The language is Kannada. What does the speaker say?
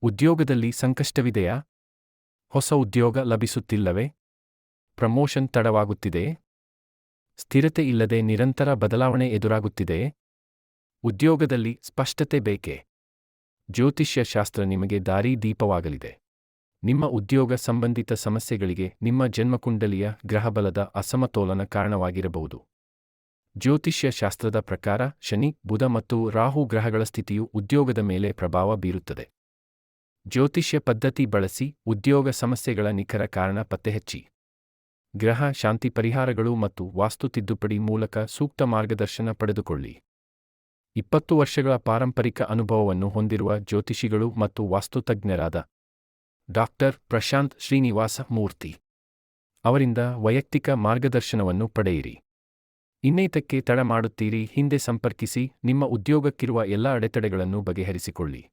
ಉದ್ಯೋಗದಲ್ಲಿ ಸಂಕಷ್ಟವಿದೆಯಾ? ಹೊಸ ಉದ್ಯೋಗ ಲಭಿಸುತ್ತಿಲ್ಲವೇ? ಪ್ರಮೋಷನ್ ತಡವಾಗುತ್ತಿದೆಯೇ? ಸ್ಥಿರತೆ ಇಲ್ಲದೆ ನಿರಂತರ ಬದಲಾವಣೆ ಎದುರಾಗುತ್ತಿದೆಯೇ? ಉದ್ಯೋಗದಲ್ಲಿ ಸ್ಪಷ್ಟತೆ ಬೇಕೇ? ಜ್ಯೋತಿಷ್ಯ ಶಾಸ್ತ್ರ ನಿಮಗೆ ದಾರಿ ದೀಪವಾಗಲಿದೆ. ನಿಮ್ಮ ಉದ್ಯೋಗ ಸಂಬಂಧಿತ ಸಮಸ್ಯೆಗಳಿಗೆ ನಿಮ್ಮ ಜನ್ಮಕುಂಡಲಿಯ ಗ್ರಹಬಲದ ಅಸಮತೋಲನ ಕಾರಣವಾಗಿರಬಹುದು. ಜ್ಯೋತಿಷ್ಯ ಶಾಸ್ತ್ರದ ಪ್ರಕಾರ ಶನಿ, ಬುಧ ಮತ್ತು ರಾಹು ಗ್ರಹಗಳ ಸ್ಥಿತಿಯು ಉದ್ಯೋಗದ ಮೇಲೆ ಪ್ರಭಾವ ಬೀರುತ್ತದೆ. ಜ್ಯೋತಿಷ್ಯ ಪದ್ಧತಿ ಬಳಸಿ ಉದ್ಯೋಗ ಸಮಸ್ಯೆಗಳ ನಿಖರ ಕಾರಣ ಪತ್ತೆಹಚ್ಚಿ. ಗ್ರಹ ಶಾಂತಿ ಪರಿಹಾರಗಳು ಮತ್ತು ವಾಸ್ತು ತಿದ್ದುಪಡಿ ಮೂಲಕ ಸೂಕ್ತ ಮಾರ್ಗದರ್ಶನ ಪಡೆದುಕೊಳ್ಳಿ. 20 ವರ್ಷಗಳ ಪಾರಂಪರಿಕ ಅನುಭವವನ್ನು ಹೊಂದಿರುವ ಜ್ಯೋತಿಷಿಗಳು ಮತ್ತು ವಾಸ್ತುತಜ್ಞರಾದ ಡಾಕ್ಟರ್ ಪ್ರಶಾಂತ್ ಶ್ರೀನಿವಾಸ ಮೂರ್ತಿ ಅವರಿಂದ ವೈಯಕ್ತಿಕ ಮಾರ್ಗದರ್ಶನವನ್ನು ಪಡೆಯಿರಿ. ಇನ್ನೇತಕ್ಕೆ ತಡ ಮಾಡುತ್ತೀರಿ? ಹಿಂದೆ ಸಂಪರ್ಕಿಸಿ, ನಿಮ್ಮ ಉದ್ಯೋಗಕ್ಕಿರುವ ಎಲ್ಲ ಅಡೆತಡೆಗಳನ್ನು ಬಗೆಹರಿಸಿಕೊಳ್ಳಿ.